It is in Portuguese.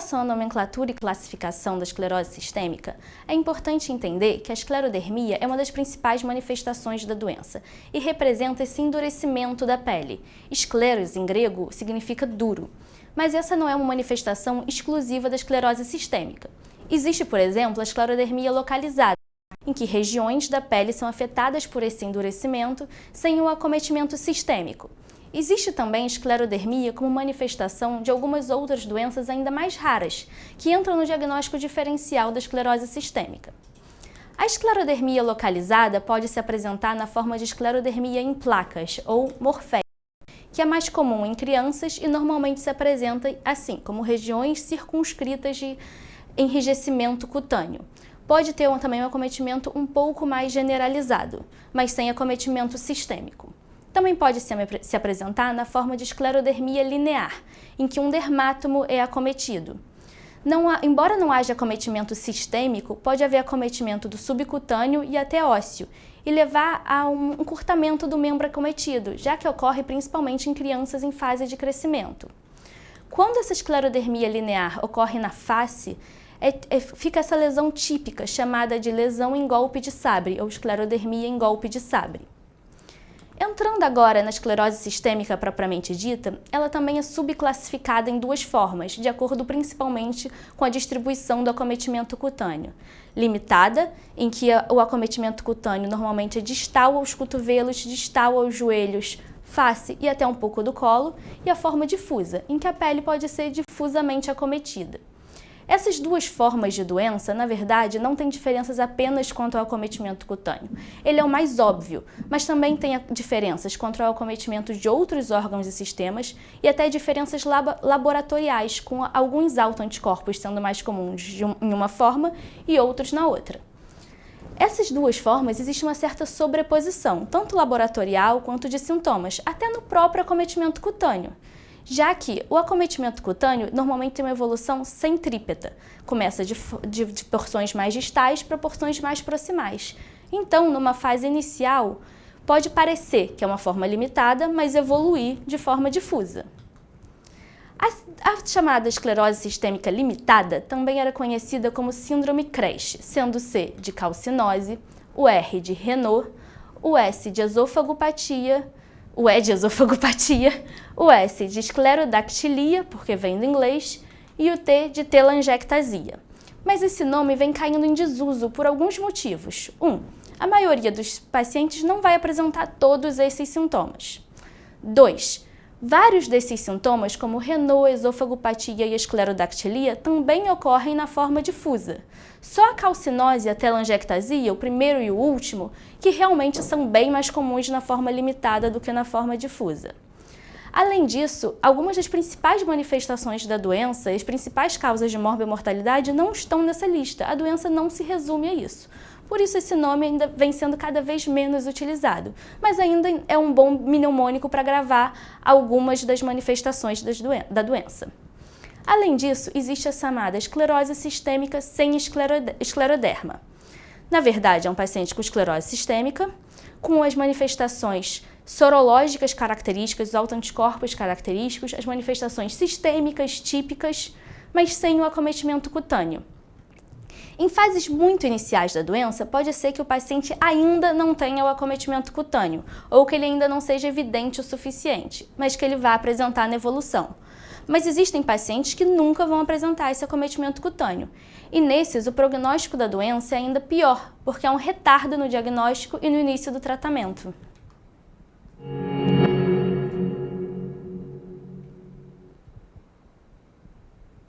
relação à nomenclatura e classificação da esclerose sistêmica, é importante entender que a esclerodermia é uma das principais manifestações da doença e representa esse endurecimento da pele. Escleros, em grego, significa duro. Mas essa não é uma manifestação exclusiva da esclerose sistêmica. Existe, por exemplo, a esclerodermia localizada, em que regiões da pele são afetadas por esse endurecimento sem o acometimento sistêmico. Existe também esclerodermia como manifestação de algumas outras doenças ainda mais raras, que entram no diagnóstico diferencial da esclerose sistêmica. A esclerodermia localizada pode se apresentar na forma de esclerodermia em placas, ou morfética, que é mais comum em crianças e normalmente se apresenta assim, como regiões circunscritas de enrijecimento cutâneo. Pode ter também um acometimento um pouco mais generalizado, mas sem acometimento sistêmico. Também pode se apresentar na forma de esclerodermia linear, em que um dermátomo é acometido. Embora não haja acometimento sistêmico, pode haver acometimento do subcutâneo e até ósseo, e levar a um encurtamento do membro acometido, já que ocorre principalmente em crianças em fase de crescimento. Quando essa esclerodermia linear ocorre na face, fica essa lesão típica, chamada de lesão em golpe de sabre, ou esclerodermia em golpe de sabre. Entrando agora na esclerose sistêmica propriamente dita, ela também é subclassificada em duas formas, de acordo principalmente com a distribuição do acometimento cutâneo. Limitada, em que o acometimento cutâneo normalmente é distal aos cotovelos, distal aos joelhos, face e até um pouco do colo, e a forma difusa, em que a pele pode ser difusamente acometida. Essas duas formas de doença, na verdade, não têm diferenças apenas quanto ao acometimento cutâneo. Ele é o mais óbvio, mas também tem diferenças quanto ao acometimento de outros órgãos e sistemas e até diferenças laboratoriais, com alguns autoanticorpos sendo mais comuns em uma forma e outros na outra. Essas duas formas existe uma certa sobreposição, tanto laboratorial quanto de sintomas, até no próprio acometimento cutâneo. Já que o acometimento cutâneo normalmente tem uma evolução centrípeta, começa de porções mais distais para porções mais proximais. Então, numa fase inicial, pode parecer que é uma forma limitada, mas evoluir de forma difusa. A chamada esclerose sistêmica limitada também era conhecida como síndrome CREST, sendo o C de calcinose, o R de Raynaud, o S de esofagopatia, o E de esofagopatia, o S de esclerodactilia, porque vem do inglês, e o T de telangiectasia. Mas esse nome vem caindo em desuso por alguns motivos. A maioria dos pacientes não vai apresentar todos esses sintomas. 2. Vários desses sintomas, como Raynaud, esofagopatia e esclerodactilia, também ocorrem na forma difusa. Só a calcinose e a telangiectasia, o primeiro e o último, que realmente são bem mais comuns na forma limitada do que na forma difusa. Além disso, algumas das principais manifestações da doença e as principais causas de morbimortalidade não estão nessa lista. A doença não se resume a isso. Por isso, esse nome ainda vem sendo cada vez menos utilizado, mas ainda é um bom mnemônico para gravar algumas das manifestações da doença. Além disso, existe a chamada esclerose sistêmica sem escleroderma. Na verdade, é um paciente com esclerose sistêmica, com as manifestações sorológicas características, os autoanticorpos característicos, as manifestações sistêmicas típicas, mas sem o acometimento cutâneo. Em fases muito iniciais da doença, pode ser que o paciente ainda não tenha o acometimento cutâneo, ou que ele ainda não seja evidente o suficiente, mas que ele vá apresentar na evolução. Mas existem pacientes que nunca vão apresentar esse acometimento cutâneo, e nesses o prognóstico da doença é ainda pior, porque há um retardo no diagnóstico e no início do tratamento.